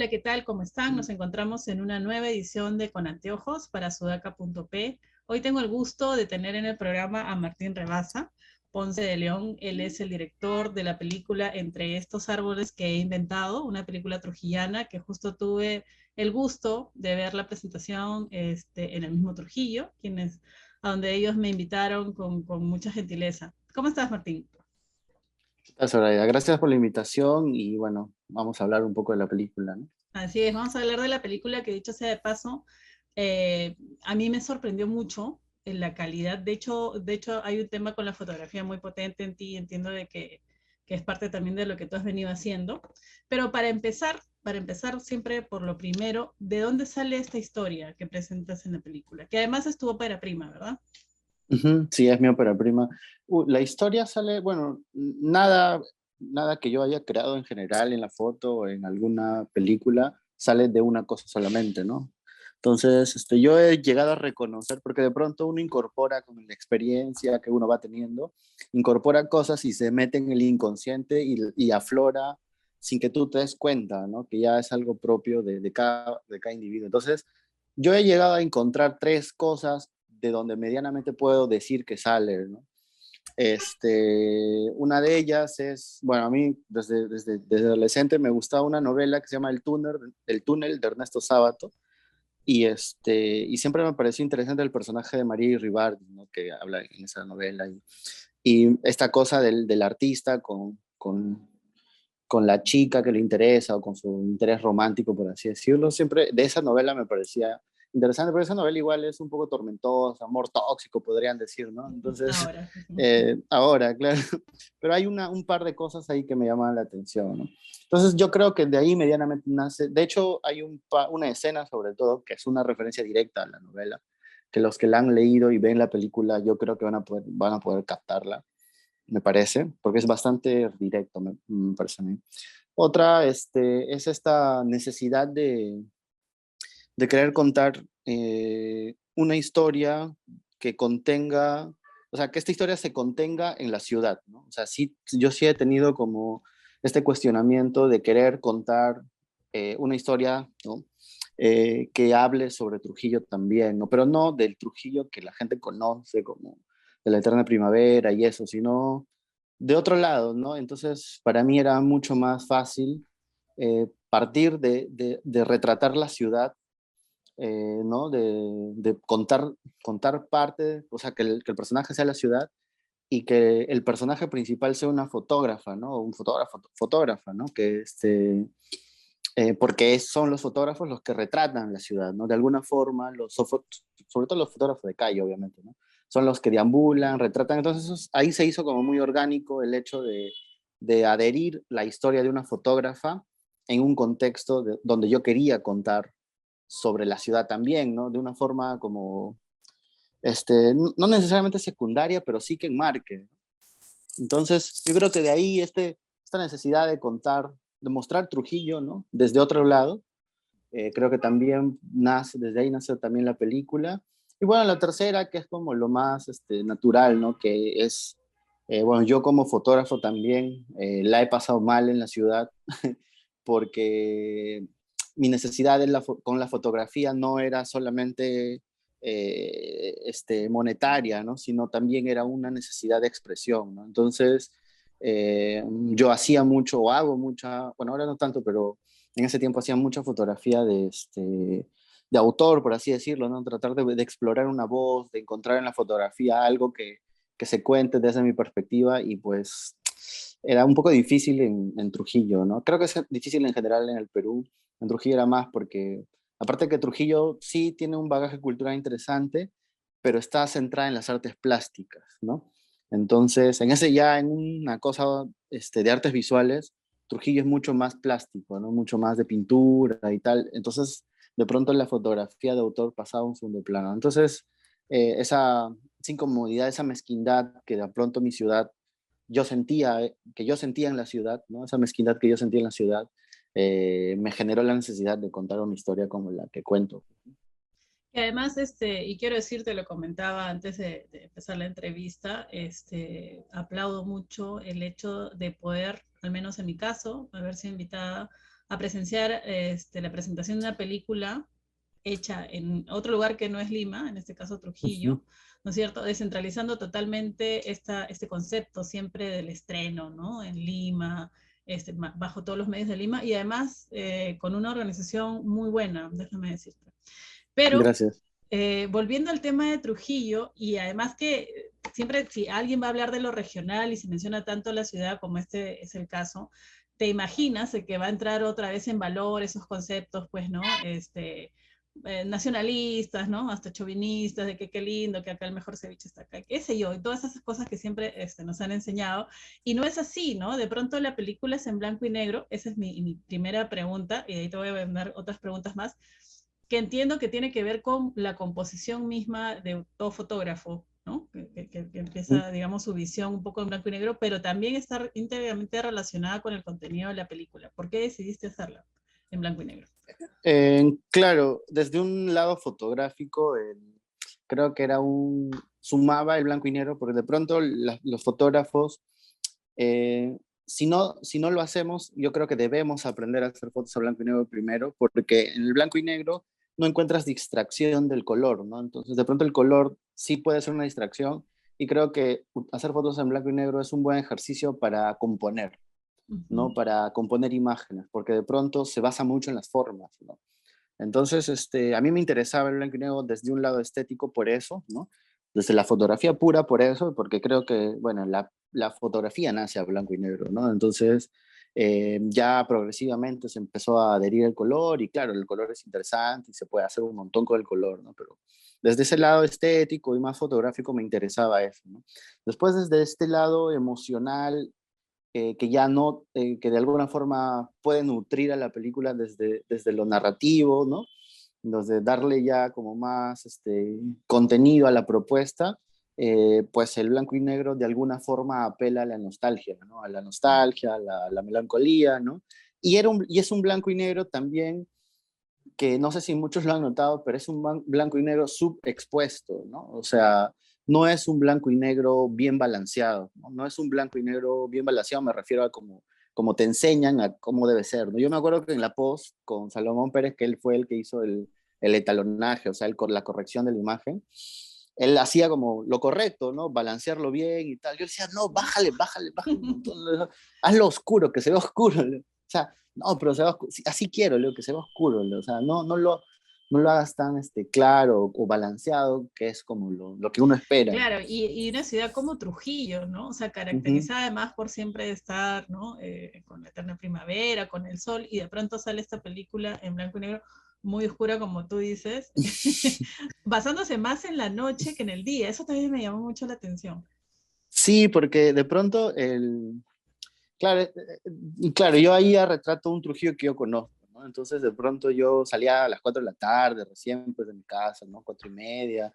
Hola, ¿qué tal? ¿Cómo están? Nos encontramos en una nueva edición de Con Anteojos para Sudaca.p. Hoy tengo el gusto de tener en el programa a Martín Rebasa, Ponce de León. Él es el director de la película Entre estos árboles que he inventado, una película trujillana que justo tuve el gusto de ver la presentación en el mismo Trujillo, a donde ellos me invitaron con mucha gentileza. ¿Cómo estás, Martín? Zoraida, gracias por la invitación y bueno, vamos a hablar un poco de la película, ¿no? Así es, vamos a hablar de la película que dicho sea de paso, a mí me sorprendió mucho en la calidad. De hecho, hay un tema con la fotografía muy potente en ti, entiendo que es parte también de lo que tú has venido haciendo. Pero para empezar siempre por lo primero, ¿de dónde sale esta historia que presentas en la película? Que además es tu ópera prima, ¿verdad? Ujú, sí, es mi ópera prima. La historia sale, bueno, nada que yo haya creado en general en la foto o en alguna película sale de una cosa solamente, ¿no? Entonces, yo he llegado a reconocer, porque de pronto uno incorpora con la experiencia que uno va teniendo, incorpora cosas y se mete en el inconsciente y aflora sin que tú te des cuenta, ¿no? Que ya es algo propio de cada individuo. Entonces, yo he llegado a encontrar tres cosas de donde medianamente puedo decir que sale, ¿no? Una de ellas es, bueno, a mí desde adolescente me gustaba una novela que se llama El túnel de Ernesto Sábato, y siempre me pareció interesante el personaje de María Iribarren, ¿no? Que habla en esa novela, y esta cosa del artista con la chica que le interesa o con su interés romántico, por así decirlo. Siempre de esa novela me parecía interesante, pero esa novela igual es un poco tormentosa, amor tóxico, podrían decir, ¿no? Entonces, Ahora. ahora, claro, pero hay un par de cosas ahí que me llaman la atención, ¿no? Entonces, yo creo que de ahí medianamente nace. De hecho, hay una escena, sobre todo, que es una referencia directa a la novela, que los que la han leído y ven la película, yo creo que van a poder captarla, me parece, porque es bastante directo, me parece a mí. Otra es esta necesidad de querer contar una historia que contenga, o sea, que esta historia se contenga en la ciudad, ¿no? O sea, sí, yo sí he tenido como este cuestionamiento de querer contar una historia, ¿no? Que hable sobre Trujillo también, ¿no? Pero no del Trujillo que la gente conoce como de la eterna primavera y eso, sino de otro lado, ¿no? Entonces, para mí era mucho más fácil partir de retratar la ciudad, ¿no? De contar parte, o sea, que el personaje sea la ciudad y que el personaje principal sea una fotógrafa, ¿no? O un fotógrafa, ¿no? Porque son los fotógrafos los que retratan la ciudad, ¿no? De alguna forma, sobre todo los fotógrafos de calle, obviamente, ¿no? Son los que deambulan, retratan. Entonces, ahí se hizo como muy orgánico el hecho de adherir la historia de una fotógrafa en un contexto donde yo quería contar sobre la ciudad también, ¿no? De una forma como, no necesariamente secundaria, pero sí que enmarque. Entonces, yo creo que de ahí esta necesidad de contar, de mostrar Trujillo, ¿no? Desde otro lado, creo que también desde ahí nace también la película. Y bueno, la tercera, que es como lo más natural, ¿no? Que es, bueno, yo como fotógrafo también la he pasado mal en la ciudad porque mi necesidad con la fotografía no era solamente monetaria, ¿no? Sino también era una necesidad de expresión, ¿no? Entonces, yo hacía mucho o hago mucha, bueno, ahora no tanto, pero en ese tiempo hacía mucha fotografía de autor, por así decirlo, ¿no? Tratar de explorar una voz, de encontrar en la fotografía algo que se cuente desde mi perspectiva, y pues era un poco difícil en Trujillo, ¿no? Creo que es difícil en general en el Perú. En Trujillo era más porque, aparte que Trujillo sí tiene un bagaje cultural interesante, pero está centrada en las artes plásticas, ¿no? Entonces, en una cosa de artes visuales, Trujillo es mucho más plástico, ¿no? Mucho más de pintura y tal. Entonces, de pronto la fotografía de autor pasaba a un segundo plano. Entonces, esa incomodidad, esa mezquindad que de pronto mi ciudad, que yo sentía en la ciudad, ¿no? Esa mezquindad que yo sentía en la ciudad, me generó la necesidad de contar una historia como la que cuento. Y además, y quiero decirte, lo comentaba antes de empezar la entrevista, aplaudo mucho el hecho de poder, al menos en mi caso, haber sido invitada a presenciar la presentación de una película hecha en otro lugar que no es Lima, en este caso Trujillo, ¿no es cierto? Descentralizando totalmente este concepto siempre del estreno, ¿no? En Lima, bajo todos los medios de Lima, y además con una organización muy buena, déjame decirte. Pero Gracias. volviendo al tema de Trujillo, y además que siempre si alguien va a hablar de lo regional y se menciona tanto la ciudad como este es el caso, te imaginas de que va a entrar otra vez en valor esos conceptos, pues, ¿no? Nacionalistas, ¿no? Hasta chauvinistas, de que qué lindo, que acá el mejor ceviche está acá, qué sé yo, y todas esas cosas que siempre nos han enseñado. Y no es así, ¿no? De pronto la película es en blanco y negro, esa es mi primera pregunta, y de ahí te voy a dar otras preguntas más, que entiendo que tiene que ver con la composición misma de todo fotógrafo, ¿no? Que empieza, digamos, su visión un poco en blanco y negro, pero también está íntegramente relacionada con el contenido de la película. ¿Por qué decidiste hacerla en blanco y negro? Claro, desde un lado fotográfico, creo que sumaba el blanco y negro, porque de pronto los fotógrafos, si no lo hacemos, yo creo que debemos aprender a hacer fotos a blanco y negro primero, porque en el blanco y negro no encuentras distracción del color, ¿no? Entonces, de pronto el color sí puede ser una distracción, y creo que hacer fotos en blanco y negro es un buen ejercicio para componer, ¿no? Para componer imágenes, porque de pronto se basa mucho en las formas, ¿no? Entonces, a mí me interesaba el blanco y negro desde un lado estético por eso, ¿no? Desde la fotografía pura por eso, porque creo que, bueno, la fotografía nace a blanco y negro, ¿no? Entonces, ya progresivamente se empezó a adherir el color y claro, el color es interesante y se puede hacer un montón con el color, ¿no? Pero desde ese lado estético y más fotográfico me interesaba eso, ¿no? Después, desde este lado emocional, que ya no, que de alguna forma puede nutrir a la película desde lo narrativo, ¿no? Desde darle ya como más contenido a la propuesta, pues el blanco y negro de alguna forma apela a la nostalgia, ¿no? A la nostalgia, a la melancolía, ¿no? Y es un blanco y negro también que no sé si muchos lo han notado, pero es un blanco y negro subexpuesto, ¿no? O sea, no es un blanco y negro bien balanceado, ¿no? No es un blanco y negro bien balanceado, me refiero a como te enseñan a cómo debe ser, ¿no? Yo me acuerdo que en la post con Salomón Pérez, que él fue el que hizo el etalonaje, o sea, la corrección de la imagen, él hacía como lo correcto, ¿no? Balancearlo bien y tal. Yo decía, no, bájale un montón, hazlo oscuro, que se vea oscuro. O sea, no, pero así quiero, Leo, que se vea oscuro, Leo. O sea, no lo hagas tan claro o balanceado, que es como lo que uno espera. Claro, y una ciudad como Trujillo, ¿no? O sea, caracterizada además por siempre estar, ¿no? Con la eterna primavera, con el sol, y de pronto sale esta película en blanco y negro muy oscura, como tú dices, basándose más en la noche que en el día. Eso también me llamó mucho la atención. Sí, porque de pronto claro, claro, yo ahí ya retrato un Trujillo que yo conozco, ¿no? Entonces de pronto yo salía a las 4 de la tarde, recién pues de mi casa, ¿no? 4:30,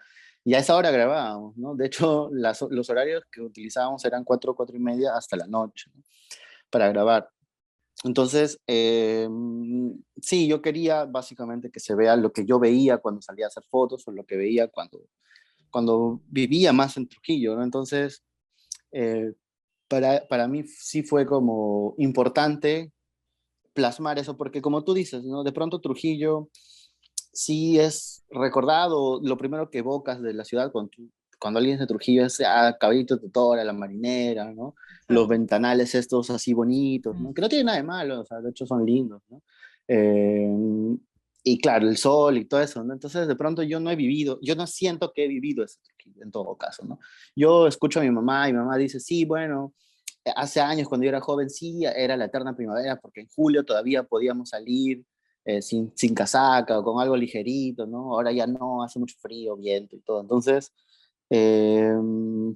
y a esa hora grabábamos, ¿no? De hecho, los horarios que utilizábamos eran 4:30 hasta la noche, ¿no? Para grabar. Entonces, sí, yo quería básicamente que se vea lo que yo veía cuando salía a hacer fotos o lo que veía cuando vivía más en Trujillo, ¿no? Entonces, eh, para mí sí fue como importante plasmar eso, porque como tú dices, ¿no? De pronto Trujillo sí es recordado, lo primero que evocas de la ciudad cuando alguien es de Trujillo es Caballito de Tora, la marinera, ¿no? Los Exacto. ventanales estos así bonitos, ¿no? Que no tiene nada de malo, o sea, de hecho son lindos, ¿no? Eh, y claro, el sol y todo eso, ¿no? Entonces de pronto yo no he vivido, yo no siento que he vivido ese Trujillo en todo caso, ¿no? Yo escucho a mi mamá y mi mamá dice, sí, bueno, hace años cuando yo era joven sí era la eterna primavera porque en julio todavía podíamos salir sin casaca o con algo ligerito, ¿no? Ahora ya no, hace mucho frío, viento y todo. Entonces, eh,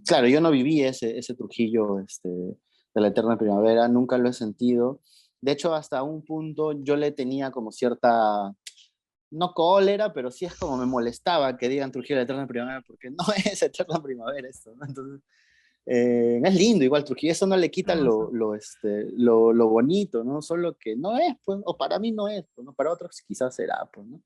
claro, yo no viví ese Trujillo de la eterna primavera, nunca lo he sentido. De hecho, hasta un punto yo le tenía como cierta, no cólera, pero sí es como me molestaba que digan Trujillo de la eterna primavera, porque no es eterna primavera esto, ¿no? Entonces, es lindo igual Trujillo, eso no le quita Hermoso. lo bonito, ¿no? Solo que no es, pues, o para mí no es, pues, ¿no? Para otros quizás será, pues, ¿no?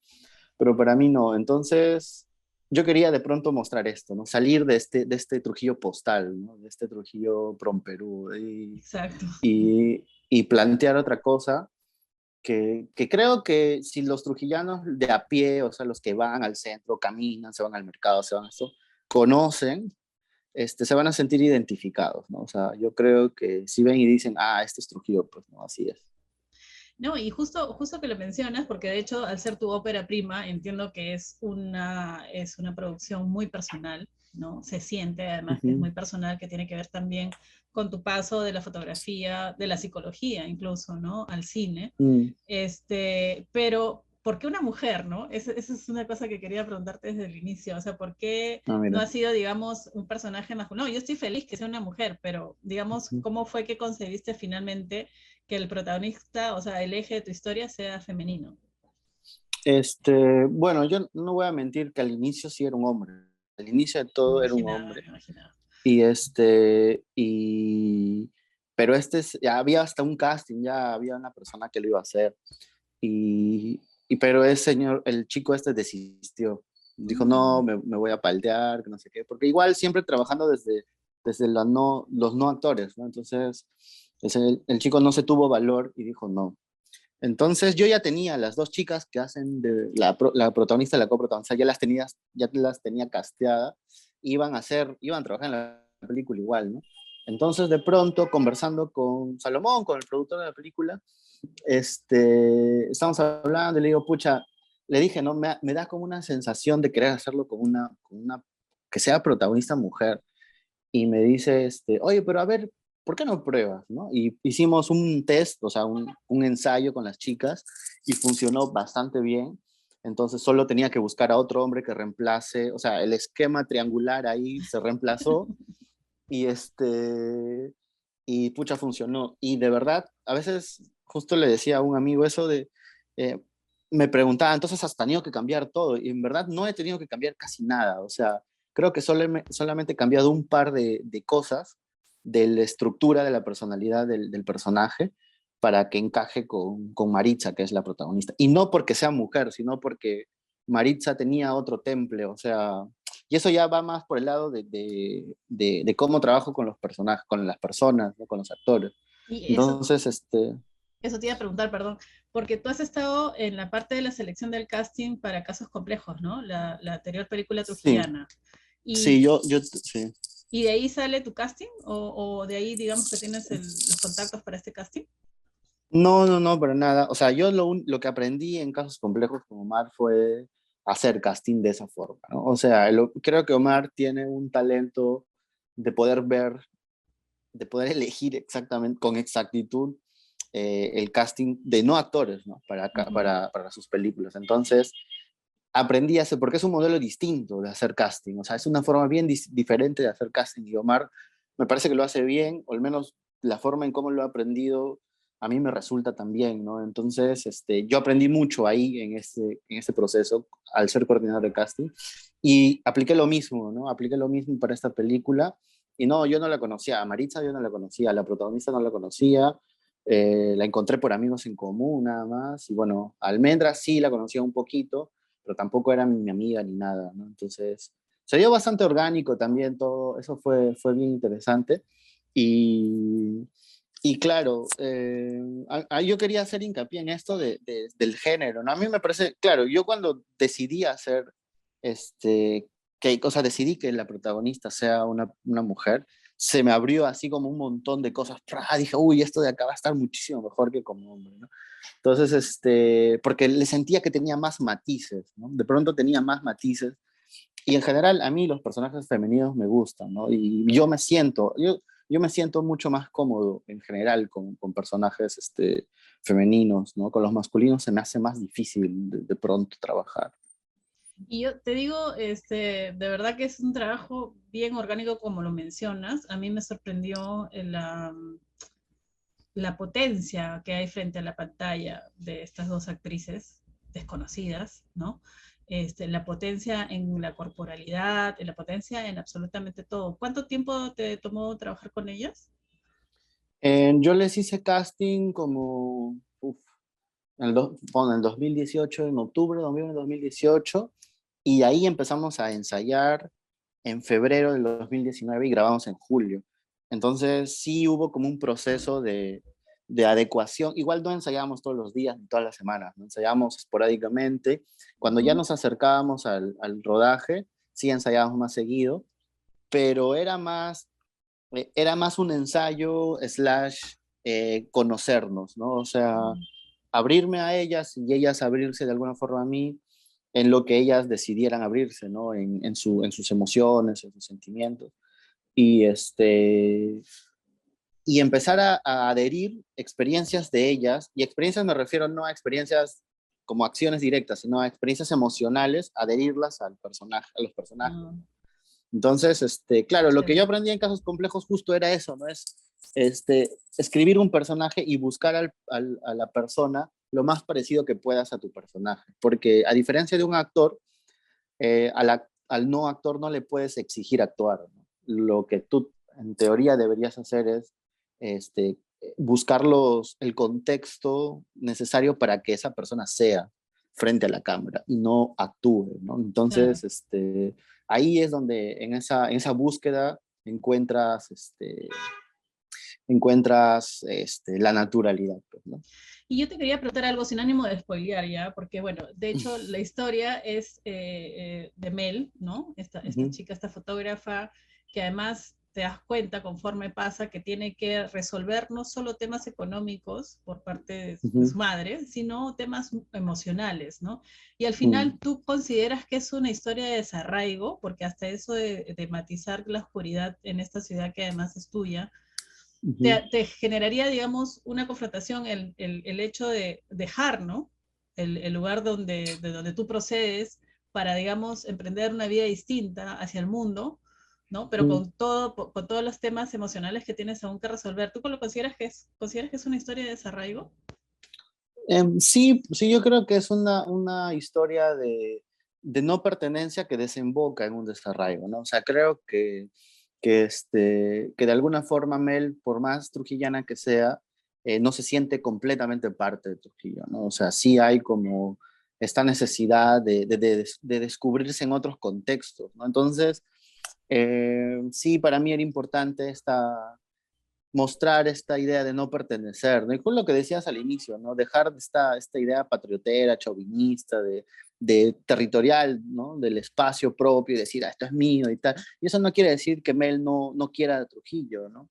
Pero para mí no. Entonces, yo quería de pronto mostrar esto, ¿no? Salir de este Trujillo postal, ¿no? De este Trujillo Perú Exacto. y plantear otra cosa que creo que si los trujillanos de a pie, o sea, los que van al centro, caminan, se van al mercado, se van a esto, conocen, se van a sentir identificados, ¿no? O sea, yo creo que si ven y dicen, ah, este es Trujillo, pues no, así es. No, y justo que lo mencionas, porque de hecho al ser tu ópera prima, entiendo que es una producción muy personal, ¿no? Se siente además que es Ujú. muy personal, que tiene que ver también con tu paso de la fotografía, de la psicología incluso, ¿no? Al cine. Mm. Pero, ¿por qué una mujer, no? Esa es una cosa que quería preguntarte desde el inicio, o sea, ¿por qué Ah, no mira. ha sido, digamos, un personaje masculino? No, yo estoy feliz que sea una mujer, pero, digamos, Ujú. ¿cómo fue que concebiste finalmente que el protagonista, o sea, el eje de tu historia sea femenino? Bueno, yo no voy a mentir que al inicio sí era un hombre. Al inicio de todo era un Me hombre. imaginaba. Y pero ya había hasta un casting, ya había una persona que lo iba a hacer. Pero el chico desistió. Dijo, no, Mm. me voy a paltear, que no sé qué. Porque igual siempre trabajando desde los no actores, ¿no? Entonces, el chico no se tuvo valor y dijo no. Entonces yo ya tenía las dos chicas que hacen de la protagonista y la coprotagonista, ya las tenía casteadas, iban a trabajar en la película igual, ¿no? Entonces de pronto, conversando con Salomón, con el productor de la película, estamos hablando y le digo, pucha, le dije, no, me da como una sensación de querer hacerlo que sea protagonista mujer. Y me dice, oye, pero a ver, ¿por qué no pruebas, no? Y hicimos un test, o sea, un ensayo con las chicas y funcionó bastante bien. Entonces solo tenía que buscar a otro hombre que reemplace, o sea, el esquema triangular ahí se reemplazó y y pucha, funcionó. Y de verdad, a veces justo le decía a un amigo eso eh, me preguntaba, entonces has tenido que cambiar todo. Y en verdad no he tenido que cambiar casi nada. O sea, creo que solamente he cambiado un par de cosas de la estructura de la personalidad del personaje para que encaje con Maritza, que es la protagonista. Y no porque sea mujer, sino porque Maritza tenía otro temple, o sea, y eso ya va más por el lado de cómo trabajo con los personajes, con las personas, ¿no? Con los actores. Y Entonces, eso te iba a preguntar, perdón, porque tú has estado en la parte de la selección del casting para Casos Complejos, ¿no? La anterior película sí, trujillana. sí, Y, sí. ¿Y de ahí sale tu casting? O de ahí, digamos, que tienes los contactos para este casting? No, no, no, para nada. O sea, yo lo que aprendí en casos complejos con Omar fue hacer casting de esa forma, ¿no? O sea, creo que Omar tiene un talento de poder ver, de poder elegir exactamente, con exactitud, el casting de no actores, ¿no? Ujú. Para sus películas. Entonces, aprendí a hacer, porque es un modelo distinto de hacer casting, o sea, es una forma bien diferente de hacer casting. Y Omar me parece que lo hace bien, o al menos la forma en cómo lo ha aprendido a mí me resulta también, ¿no? Entonces, yo aprendí mucho ahí en este proceso al ser coordinador de casting y apliqué lo mismo, ¿no? Apliqué lo mismo para esta película y no, yo no la conocía, a Maritza yo no la conocía, a la protagonista no la conocía, la encontré por amigos en común nada más y bueno, Almendra sí la conocía un poquito, pero tampoco era mi amiga ni nada, ¿no? Entonces, se dio bastante orgánico también todo, eso fue bien interesante. Y, y claro, yo quería hacer hincapié en esto del género, ¿no? A mí me parece, claro, yo cuando decidí hacer, este, o sea, decidí que la protagonista sea una mujer, se me abrió así como un montón de cosas. Dije, uy, esto de acá va a estar muchísimo mejor que como hombre, ¿no? Entonces, porque le sentía que tenía más matices, ¿no? De pronto tenía más matices. Y en general, a mí los personajes femeninos me gustan, ¿no? Y yo me siento mucho más cómodo en general con personajes femeninos, ¿no? Con los masculinos se me hace más difícil de pronto trabajar. Y yo te digo, de verdad que es un trabajo bien orgánico como lo mencionas. A mí me sorprendió la potencia que hay frente a la pantalla de estas dos actrices desconocidas, ¿no? La potencia en la corporalidad, en la potencia en absolutamente todo. ¿Cuánto tiempo te tomó trabajar con ellas? Yo les hice casting como en el 2018, en octubre de 2018, y ahí empezamos a ensayar en febrero del 2019 y grabamos en julio. Entonces sí hubo como un proceso de adecuación. Igual no ensayábamos todos los días ni todas las semanas, no ensayábamos esporádicamente. Cuando ya nos acercábamos al rodaje, sí ensayábamos más seguido, pero era más un ensayo slash conocernos, ¿no? O sea, abrirme a ellas y ellas abrirse de alguna forma a mí en lo que ellas decidieran abrirse, ¿no? En sus emociones, en sus sentimientos. Y, y empezar a adherir experiencias de ellas, y experiencias me refiero no a experiencias como acciones directas, sino a experiencias emocionales, adherirlas al personaje, a los personajes. Entonces, claro, lo que yo aprendí en Casos Complejos justo era eso, ¿no? Es escribir un personaje y buscar a la persona lo más parecido que puedas a tu personaje. Porque a diferencia de un actor, al no actor no le puedes exigir actuar, ¿no? Lo que tú en teoría deberías hacer es buscar el contexto necesario para que esa persona sea frente a la cámara y no actúe, ¿no? Entonces, ahí es donde en esa búsqueda encuentras la naturalidad, pues, ¿no? Y yo te quería preguntar algo sin ánimo de spoilear ya, porque bueno, de hecho la historia es de Mel, ¿no? Esta chica, esta fotógrafa, que además te das cuenta conforme pasa que tiene que resolver no solo temas económicos por parte de su madre, sino temas emocionales, ¿no? Y al final tú consideras que es una historia de desarraigo, porque hasta eso de matizar la oscuridad en esta ciudad que además es tuya, te generaría, digamos, una confrontación el hecho de dejar, ¿no? El lugar de donde tú procedes para, digamos, emprender una vida distinta hacia el mundo, ¿no? Pero con todos los temas emocionales que tienes aún que resolver. ¿Tú lo consideras que es una historia de desarraigo? Sí, sí, yo creo que es una historia de no pertenencia que desemboca en un desarraigo, ¿no? O sea, creo que de alguna forma Mel, por más trujillana que sea, no se siente completamente parte de Trujillo, ¿no? O sea, sí hay como esta necesidad de descubrirse en otros contextos, ¿no? Entonces, sí, para mí era importante mostrar esta idea de no pertenecer, ¿no? Y con lo que decías al inicio, ¿no? Dejar esta idea patriotera, chauvinista, de territorial, ¿no? Del espacio propio y decir, esto es mío y tal. Y eso no quiere decir que Mel no quiera a Trujillo, ¿no?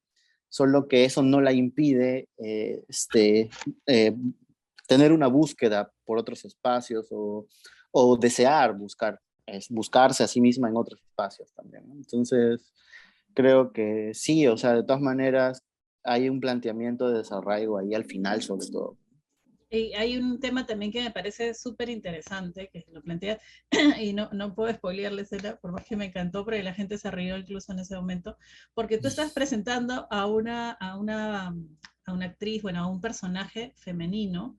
Solo que eso no la impide eh, tener una búsqueda por otros espacios o desear buscarse a sí misma en otros espacios también, ¿no? Entonces, creo que sí, o sea, de todas maneras, hay un planteamiento de desarraigo ahí al final, sobre todo. Y hay un tema también que me parece súper interesante, que lo plantea, y no puedo spoilearles, por más que me encantó, porque la gente se rió incluso en ese momento, porque tú estás presentando a una actriz, bueno, a un personaje femenino,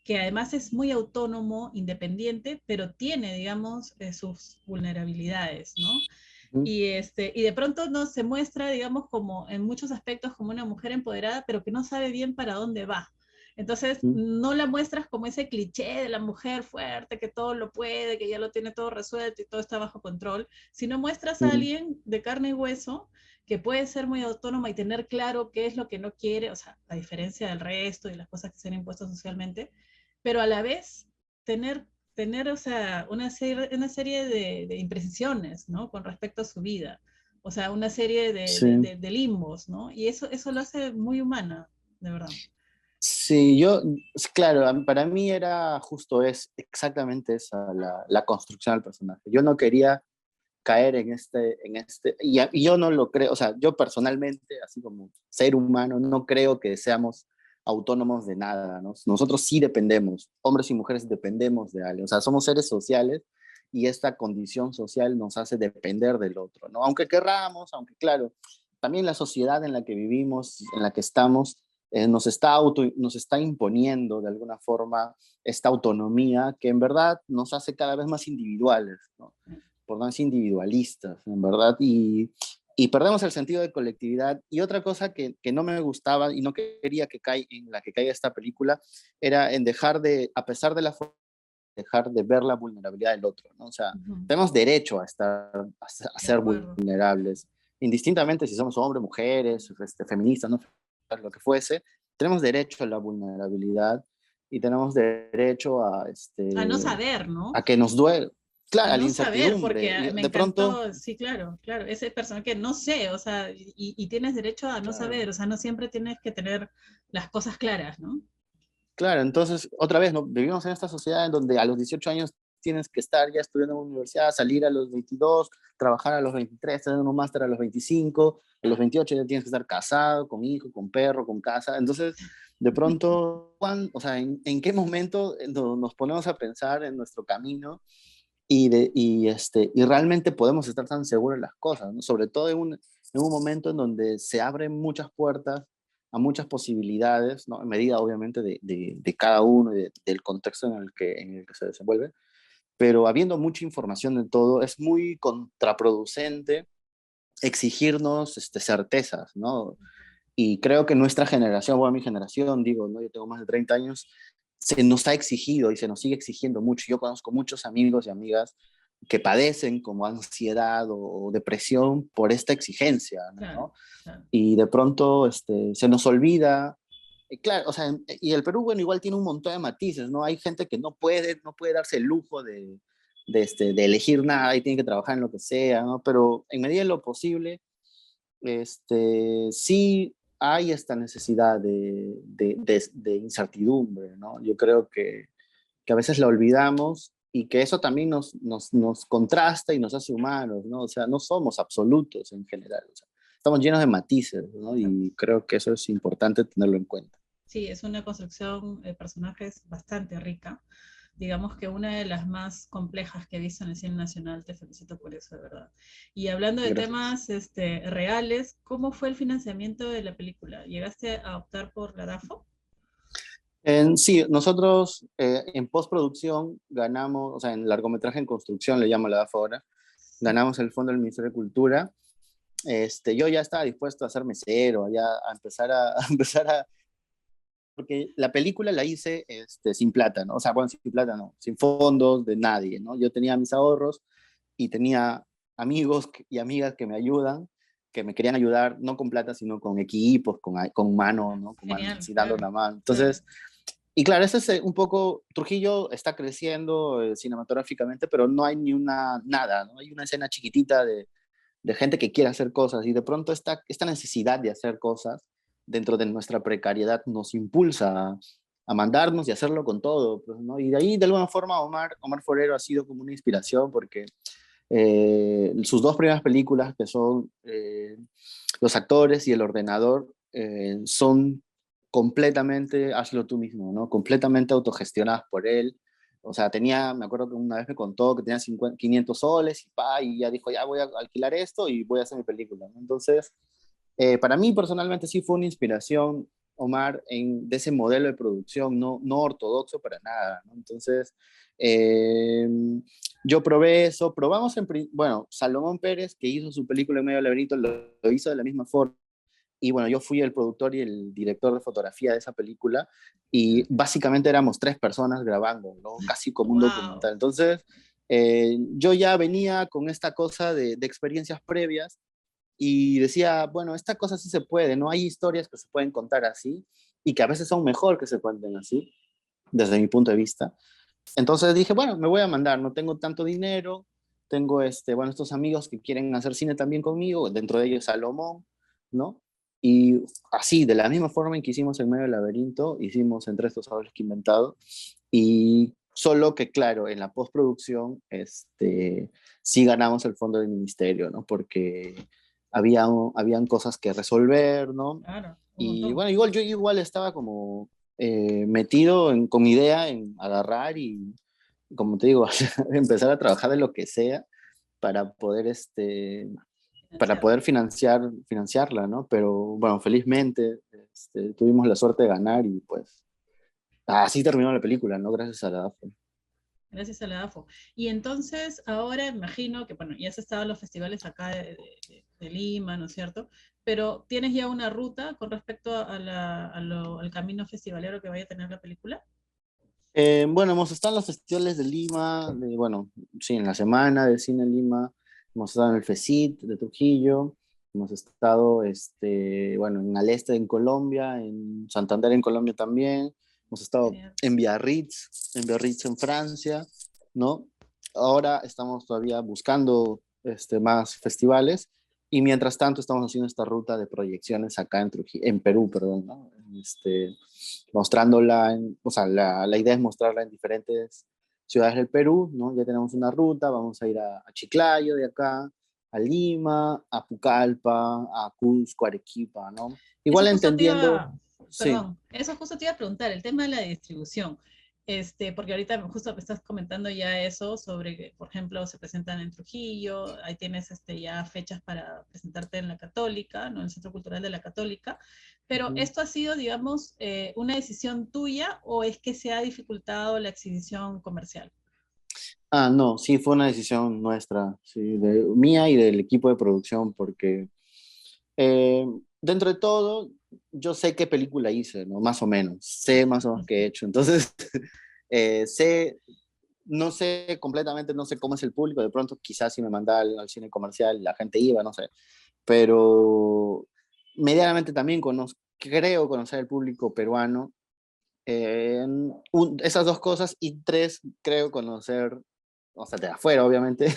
que además es muy autónomo, independiente, pero tiene, digamos, sus vulnerabilidades, ¿no? Y de pronto no se muestra, digamos, como en muchos aspectos como una mujer empoderada, pero que no sabe bien para dónde va. Entonces, no la muestras como ese cliché de la mujer fuerte, que todo lo puede, que ya lo tiene todo resuelto y todo está bajo control, sino muestras a alguien de carne y hueso que puede ser muy autónoma y tener claro qué es lo que no quiere, o sea, a diferencia del resto y las cosas que se han impuesto socialmente, pero a la vez tener, o sea, una serie de imprecisiones, ¿no? Con respecto a su vida. O sea, una serie Sí. de limbos, ¿no? Y eso lo hace muy humana, de verdad. Sí, claro, para mí era es exactamente esa la construcción del personaje. Yo no quería caer y yo no lo creo, o sea, yo personalmente, así como ser humano, no creo que seamos autónomos de nada, ¿no? Nosotros sí dependemos, hombres y mujeres dependemos de alguien, o sea, somos seres sociales y esta condición social nos hace depender del otro, ¿no? Aunque querramos, aunque claro, también la sociedad en la que vivimos, en la que estamos, nos está imponiendo de alguna forma esta autonomía que en verdad nos hace cada vez más individuales, ¿no? Por más individualistas, en verdad, y perdemos el sentido de colectividad. Y otra cosa que no me gustaba y no quería en la que caiga esta película era en a pesar de dejar de ver la vulnerabilidad del otro, ¿no? O sea, tenemos derecho a De ser acuerdo. vulnerables, indistintamente si somos hombres, mujeres, feministas, ¿no? Lo que fuese, tenemos derecho a la vulnerabilidad y tenemos derecho A no saber, ¿no? a que nos duele. A Claro, a la no saber, incertidumbre. porque me De pronto, encantó, sí, claro, claro, ese personaje que no sé, o sea, y tienes derecho a no claro, saber, o sea, no siempre tienes que tener las cosas claras, ¿no? claro, entonces, otra vez, ¿no? Vivimos en esta sociedad en donde a los 18 años tienes que estar ya estudiando en la universidad, salir a los 22, trabajar a los 23, tener un máster a los 25, a los 28 ya tienes que estar casado, con hijo, con perro, con casa. Entonces, de pronto, o sea, ¿en qué momento nos ponemos a pensar en nuestro camino y realmente podemos estar tan seguros de las cosas, ¿no? Sobre todo en un momento en donde se abren muchas puertas a muchas posibilidades, ¿no? En medida obviamente de cada uno y del contexto en el que se desenvuelve, pero habiendo mucha información de todo, es muy contraproducente exigirnos certezas, ¿no? Y creo que nuestra generación, bueno, mi generación, digo, ¿no? Yo tengo más de 30 años, se nos ha exigido y se nos sigue exigiendo mucho. Yo conozco muchos amigos y amigas que padecen como ansiedad o depresión por esta exigencia, Claro, ¿no? claro. Y de pronto se nos olvida. Claro, o sea, y el Perú, bueno, igual tiene un montón de matices, ¿no? Hay gente que no puede darse el lujo de elegir nada y tiene que trabajar en lo que sea, ¿no? Pero en medida de lo posible, sí hay esta necesidad de incertidumbre, ¿no? Yo creo que a veces la olvidamos y que eso también nos contrasta y nos hace humanos, ¿no? O sea, no somos absolutos en general, o sea, estamos llenos de matices, ¿no? Y creo que eso es importante tenerlo en cuenta. Sí, es una construcción de personajes bastante rica. Digamos que una de las más complejas que he visto en el cine nacional, te felicito por eso, de verdad. Y hablando de Gracias. temas reales, ¿cómo fue el financiamiento de la película? ¿Llegaste a optar por la DAFO? Sí, nosotros en postproducción ganamos, o sea, en largometraje en construcción, le llamo la DAF ahora, Sí. ganamos el Fondo del Ministerio de Cultura. Yo ya estaba dispuesto a ser mesero, ya a empezar a empezar a, porque la película la hice sin plata, ¿no? O sea, bueno, sin plata, no, sin fondos de nadie, ¿no? Yo tenía mis ahorros y tenía amigos y amigas que me ayudan, que me querían ayudar, no con plata, sino con equipos, con mano, ¿no? Con mano, Genial, así dando claro, una mano. claro. Entonces, y claro, ese es un poco, Trujillo está creciendo cinematográficamente, pero no hay ni una, nada, ¿no? Hay una escena chiquitita de gente que quiere hacer cosas y de pronto esta necesidad de hacer cosas dentro de nuestra precariedad nos impulsa a mandarnos y hacerlo con todo, pues, ¿no? Y de ahí, de alguna forma, Omar Forero ha sido como una inspiración porque sus dos primeras películas, que son Los actores y El ordenador, son completamente, hazlo tú mismo, ¿no? Completamente autogestionadas por él. O sea, me acuerdo que una vez me contó que tenía 500 soles y ya dijo, ya voy a alquilar esto y voy a hacer mi película, ¿no? Entonces, para mí personalmente sí fue una inspiración, Omar, de ese modelo de producción no ortodoxo para nada, ¿no? Entonces, eh, yo probé eso, bueno, Salomón Pérez, que hizo su película En medio del laberinto, lo hizo de la misma forma. Y bueno, yo fui el productor y el director de fotografía de esa película y básicamente éramos tres personas grabando, ¿no? Casi como un Wow. documental. Entonces, yo ya venía con esta cosa de experiencias previas y decía, bueno, esta cosa sí se puede, ¿no? Hay historias que se pueden contar así y que a veces son mejor que se cuenten así, desde mi punto de vista. Entonces dije, bueno, me voy a mandar, no tengo tanto dinero, tengo bueno, estos amigos que quieren hacer cine también conmigo, dentro de ellos Salomón, ¿no? Y así, de la misma forma en que hicimos En medio del laberinto, hicimos Entre estos sabores que he inventado, y solo que, claro, en la postproducción, sí ganamos el fondo del ministerio, ¿no? Porque habían cosas que resolver, ¿no? Claro, un Y montón. bueno, yo igual estaba como metido con mi idea en agarrar y, como te digo, empezar a trabajar de lo que sea para poder, para Financiarlo. poder financiarla, ¿no? Pero bueno, felizmente tuvimos la suerte de ganar y pues así terminó la película, ¿no? Gracias a la AFE. Gracias a la AFO. Y entonces, ahora imagino que, bueno, ya has estado en los festivales acá de Lima, ¿no es cierto? Pero ¿tienes ya una ruta con respecto al camino festivalero que vaya a tener la película? Bueno, hemos estado en los festivales de Lima, bueno, sí, en la Semana de Cine en Lima, hemos estado en el FECIT de Trujillo, Hemos estado, bueno, en el este en Colombia, en Santander en Colombia también. Hemos estado Genial. en Biarritz en Francia, ¿no? Ahora estamos todavía buscando más festivales y mientras tanto estamos haciendo esta ruta de proyecciones acá en Perú, perdón, ¿no? Mostrándola, o sea, la idea es mostrarla en diferentes ciudades del Perú, ¿no? Ya tenemos una ruta, vamos a ir a Chiclayo de acá, a Lima, a Pucallpa, a Cusco, Arequipa, ¿no? Eso Igual justo te entendiendo, iba, sí. perdón, eso justo te iba a preguntar, el tema de la distribución. Porque ahorita justo me estás comentando ya eso sobre que, por ejemplo, se presentan en Trujillo, ahí tienes ya fechas para presentarte en la Católica, ¿no? En el Centro Cultural de la Católica, pero Ujú. ¿esto ha sido, digamos, una decisión tuya o es que se ha dificultado la exhibición comercial? Ah, no, sí, fue una decisión nuestra, sí, mía y del equipo de producción, porque eh, dentro de todo, yo sé qué película hice, ¿no? Más o menos, sé más o menos qué he hecho. Entonces, sé, no sé completamente, no sé cómo es el público, de pronto quizás si me mandaba al cine comercial, la gente iba, no sé, pero medianamente también creo conocer el público peruano. Esas dos cosas y tres, creo conocer, o sea, de afuera, obviamente,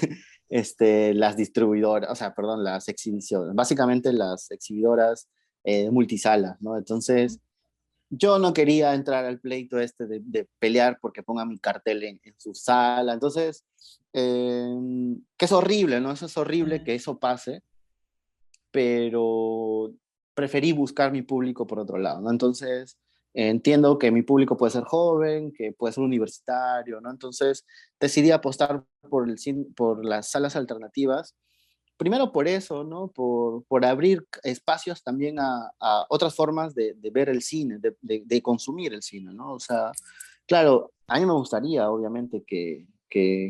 las distribuidoras, o sea, perdón, las exhibiciones, básicamente las exhibidoras multisalas, ¿no? Entonces, yo no quería entrar al pleito de pelear porque ponga mi cartel en su sala, entonces, que es horrible, ¿no? Eso es horrible que eso pase, pero preferí buscar mi público por otro lado, ¿no? Entonces, entiendo que mi público puede ser joven, que puede ser universitario, ¿no? Entonces, decidí apostar por las salas alternativas, primero por eso, ¿no? Por abrir espacios también a otras formas de ver el cine, de consumir el cine, ¿no? O sea, claro, a mí me gustaría, obviamente, que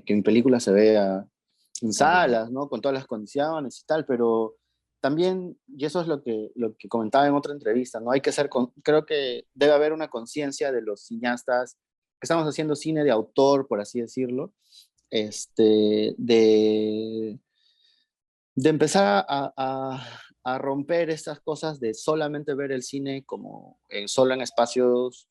mi película se vea en En vivo. salas, ¿no? Con todas las condiciones y tal, pero también, y eso es lo que comentaba en otra entrevista, ¿no? Hay que creo que debe haber una conciencia de los cineastas que estamos haciendo cine de autor, por así decirlo, este, de, de empezar a romper estas cosas de solamente ver el cine como solo en espacios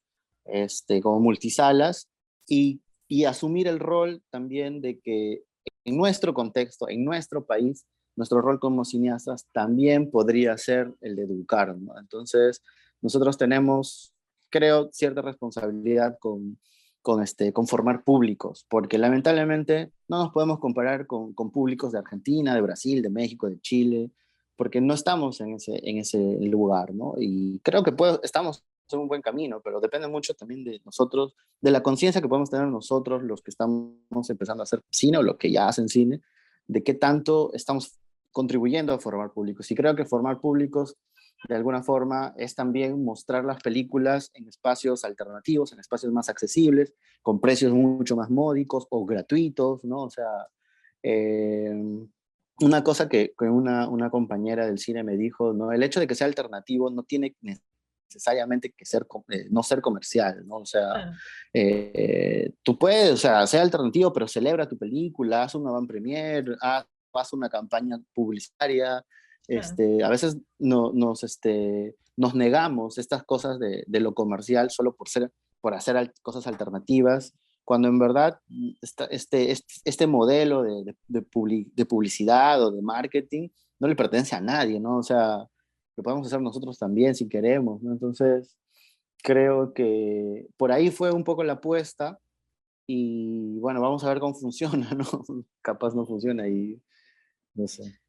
como multisalas y asumir el rol también de que en nuestro contexto, en nuestro país, nuestro rol como cineastas también podría ser el de educar, ¿no? Entonces, nosotros tenemos, creo, cierta responsabilidad con formar públicos, porque lamentablemente no nos podemos comparar con públicos de Argentina, de Brasil, de México, de Chile, porque no estamos en ese lugar, ¿no? Y creo que estamos en un buen camino, pero depende mucho también de nosotros, de la conciencia que podemos tener nosotros, los que estamos empezando a hacer cine o los que ya hacen cine, de qué tanto estamos contribuyendo a formar públicos. Y creo que formar públicos de alguna forma es también mostrar las películas en espacios alternativos, en espacios más accesibles, con precios mucho más módicos o gratuitos, ¿no? O sea, eh, una cosa que una compañera del cine me dijo, ¿no? El hecho de que sea alternativo no tiene necesariamente que no ser comercial, ¿no? O sea, Claro, tú puedes, o sea, ser alternativo, pero celebra tu película, haz una van premier, haz una campaña publicitaria. claro. A veces nos negamos estas cosas de lo comercial solo por hacer cosas alternativas, cuando en verdad este modelo de publicidad o de marketing no le pertenece a nadie, ¿no? O sea, lo podemos hacer nosotros también si queremos, ¿no? Entonces, creo que por ahí fue un poco la apuesta y bueno, vamos a ver cómo funciona, ¿no? Capaz no funciona y no sé.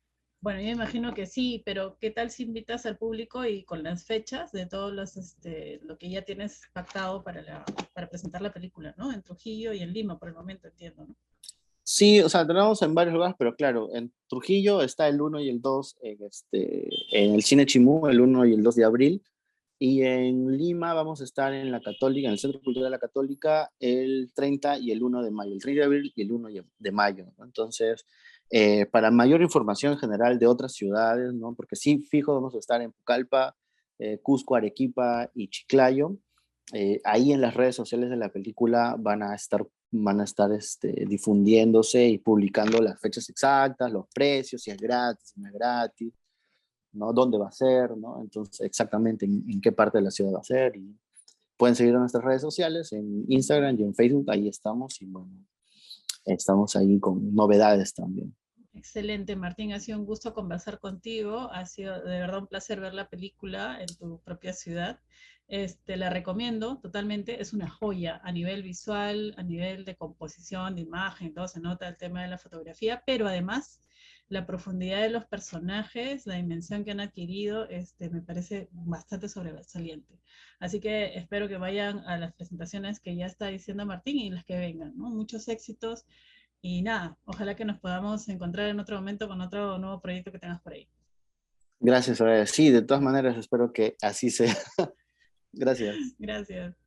Bueno, yo imagino que sí, pero ¿qué tal si invitas al público y con las fechas de todos los, lo que ya tienes pactado para presentar la película, ¿no? En Trujillo y en Lima por el momento, entiendo, ¿no? Sí, o sea, tenemos en varios lugares, pero claro, en Trujillo está el 1 y el 2 en el Cine Chimú, el 1 y el 2 de abril. Y en Lima vamos a estar en la Católica, en el Centro Cultural de la Católica, el 30 y el 1 de mayo, el 30 de abril y el 1 de mayo, ¿no? Entonces, para mayor información general de otras ciudades, ¿no? Porque sí, fijo, vamos a estar en Pucallpa, Cusco, Arequipa y Chiclayo. Ahí en las redes sociales de la película van a estar difundiéndose y publicando las fechas exactas, los precios, si es gratis, si no es gratis. ¿no? ¿Dónde va a ser, ¿no? Entonces, exactamente en qué parte de la ciudad va a ser. Y pueden seguir en nuestras redes sociales, en Instagram y en Facebook, ahí estamos. Y bueno, estamos ahí con novedades también. Excelente, Martín, ha sido un gusto conversar contigo, ha sido de verdad un placer ver la película en tu propia ciudad. La recomiendo totalmente, es una joya a nivel visual, a nivel de composición, de imagen, todo se nota el tema de la fotografía, pero además la profundidad de los personajes, la dimensión que han adquirido, me parece bastante sobresaliente. Así que espero que vayan a las presentaciones que ya está diciendo Martín y las que vengan, ¿no? Muchos éxitos y nada, ojalá que nos podamos encontrar en otro momento con otro nuevo proyecto que tengas por ahí. Gracias, Soraya. Sí, de todas maneras, espero que así sea. Gracias. Gracias.